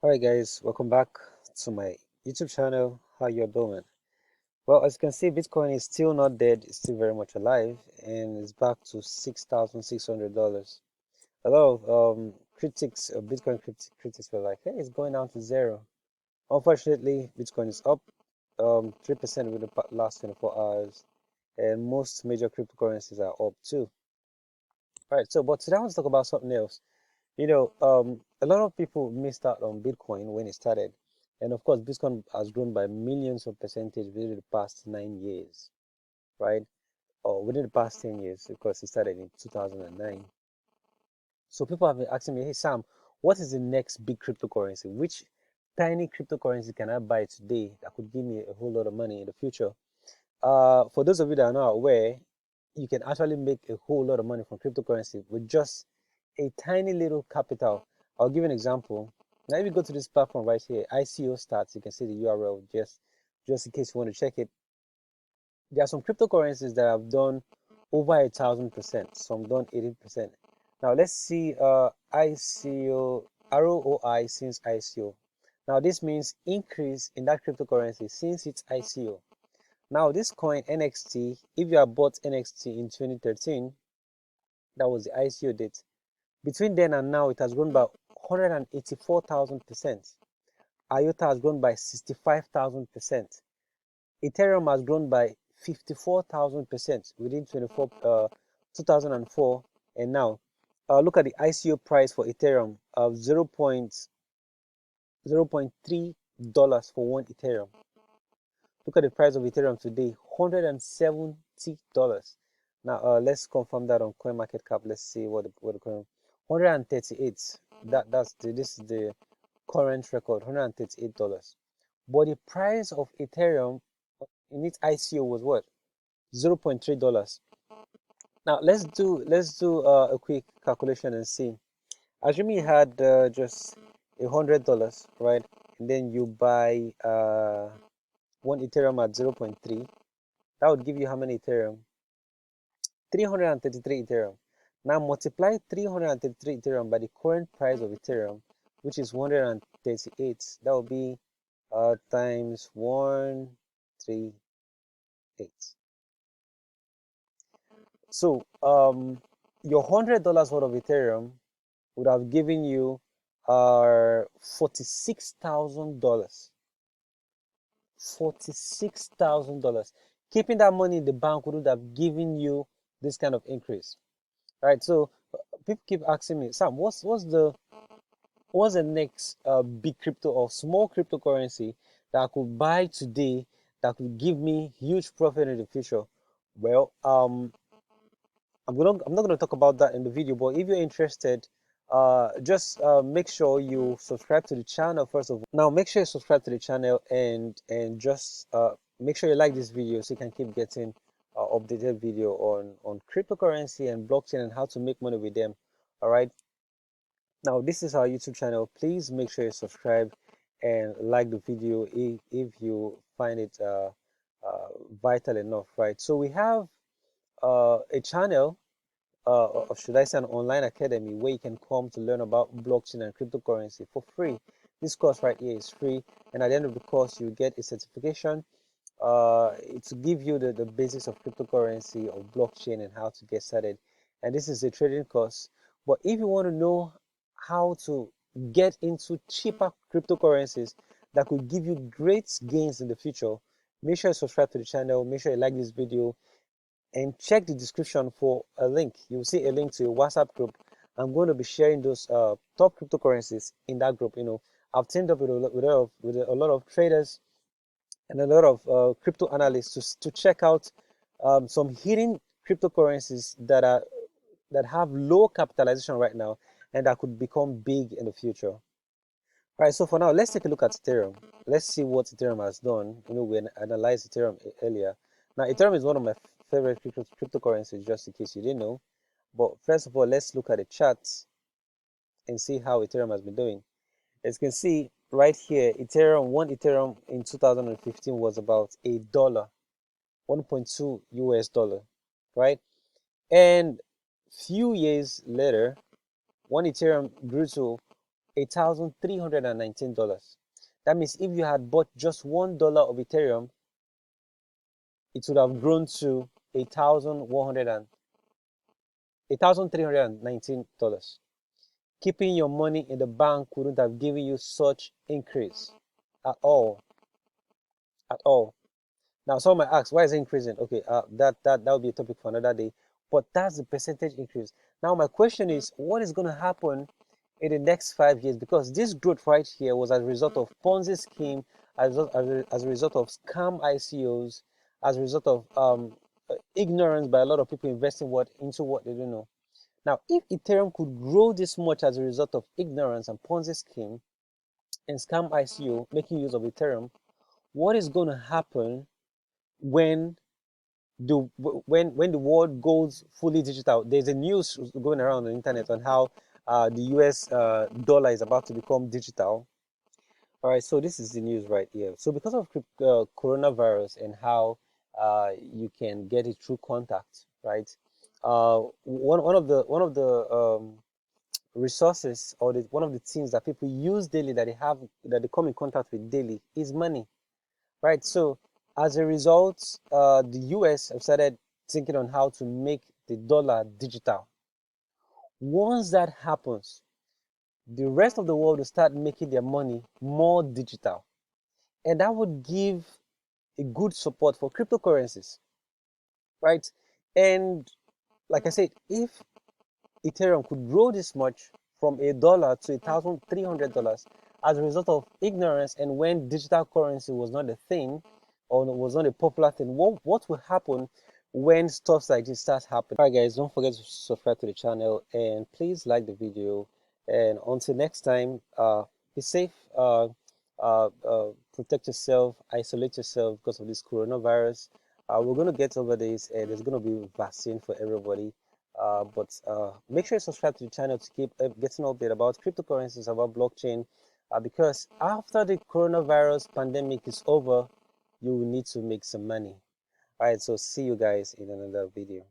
Alright guys, welcome back to my YouTube channel. How you're doing? Well, as you can see, Bitcoin is still not dead, it's still very much alive, and it's back to $6,600. A lot of critics, Bitcoin critics were like, hey, it's going down to zero. Unfortunately, Bitcoin is up 3% within the last 24 hours, and most major cryptocurrencies are up too. Alright, but today I want to talk about something else. A lot of people missed out on Bitcoin when it started. And of course, Bitcoin has grown by millions of percentage within the past 9 years, right? Or within the past 10 years, because it started in 2009. So people have been asking me, hey, Sam, what is the next big cryptocurrency? Which tiny cryptocurrency can I buy today that could give me a whole lot of money in the future? For those of you that are not aware, you can actually make a whole lot of money from cryptocurrency with just a tiny little capital. I'll give you an example. Now, if you go to this platform right here, ICO stats, you can see the URL just in case you want to check it. There are some cryptocurrencies that have done over 1,000%, some done 18%. Now let's see ICO ROI since ICO. Now this means increase in that cryptocurrency since its ICO. Now this coin NXT, if you have bought NXT in 2013, that was the ICO date. Between then and now, it has grown by 184,000%. IOTA has grown by 65,000%. Ethereum has grown by 54,000% within 2004 and now. Look at the ICO price for Ethereum of 0.3 dollars for one Ethereum. Look at the price of Ethereum today, $170. Now let's confirm that on CoinMarketCap. Let's see what the current 138. This is the current record, $138. But the price of Ethereum in its ICO was what? $0.3. Now let's do a quick calculation and see. Assuming you had just $100, right? And then you buy one Ethereum at 0.3. That would give you how many Ethereum? 333 Ethereum. Now multiply 333 Ethereum by the current price of Ethereum, which is 138. That will be times 138. So your $100 worth of Ethereum would have given you $46,000. $46,000. Keeping that money in the bank would have given you this kind of increase. Right, so people keep asking me, Sam, what's the next big crypto or small cryptocurrency that I could buy today that could give me huge profit in the future? Well, I'm not gonna talk about that in the video, but if you're interested, just make sure you subscribe to the channel first of all. Now, make sure you subscribe to the channel and just make sure you like this video so you can keep getting updated video on cryptocurrency and blockchain and how to make money with them. All right. Now, this is our YouTube channel. Please make sure you subscribe and like the video if you find it vital enough, right? So we have a channel, or should I say an online academy where you can come to learn about blockchain and cryptocurrency for free. This course right here is free, and at the end of the course, you get a certification to give you the basics of cryptocurrency or blockchain and how to get started. And this is a trading course. But if you want to know how to get into cheaper cryptocurrencies that could give you great gains in the future, make sure you subscribe to the channel, make sure you like this video, and check the description for a link. You'll see a link to a WhatsApp group. I'm going to be sharing those top cryptocurrencies in that group. I've teamed up with a lot of traders and a lot of crypto analysts to check out some hidden cryptocurrencies that have low capitalization right now and that could become big in the future. All right, so for now, let's take a look at Ethereum. Let's see what Ethereum has done. We analyzed Ethereum earlier. Now, Ethereum is one of my favorite cryptocurrencies, just in case you didn't know. But first of all, let's look at the charts and see how Ethereum has been doing. As you can see right here, one Ethereum in 2015 was about $1, 1.2 US dollar, right? And few years later, one Ethereum grew to $8,319. That means if you had bought just $1 of Ethereum, it would have grown to $8,319. Keeping your money in the bank wouldn't have given you such increase at all. At all. Now, some might ask, why is it increasing? Okay, that would be a topic for another day. But that's the percentage increase. Now, my question is, what is going to happen in the next 5 years? Because this growth right here was as a result of Ponzi scheme, as a result of scam ICOs, as a result of ignorance by a lot of people investing into what they don't know. Now, if Ethereum could grow this much as a result of ignorance and Ponzi scheme and scam ICO making use of Ethereum, what is going to happen when the world goes fully digital? There's a news going around on the internet on how the US dollar is about to become digital. All right, so this is the news right here. So because of coronavirus and how you can get it through contact, right? One of the resources, or one of the things that people use daily, that they come in contact with daily, is money, right? So as a result, the US have started thinking on how to make the dollar digital. Once that happens, the rest of the world will start making their money more digital, and that would give a good support for cryptocurrencies, right? And like I said, if Ethereum could grow this much from $1 to $1,300 as a result of ignorance, and when digital currency was not a thing or was not a popular thing, what will happen when stuff like this starts happening? All right, guys, don't forget to subscribe to the channel and please like the video. And until next time, be safe, protect yourself, isolate yourself because of this coronavirus. We're going to get over this, and there's going to be a vaccine for everybody. But make sure you subscribe to the channel to keep getting updated about cryptocurrencies, about blockchain, because after the coronavirus pandemic is over, you will need to make some money. All right, so see you guys in another video.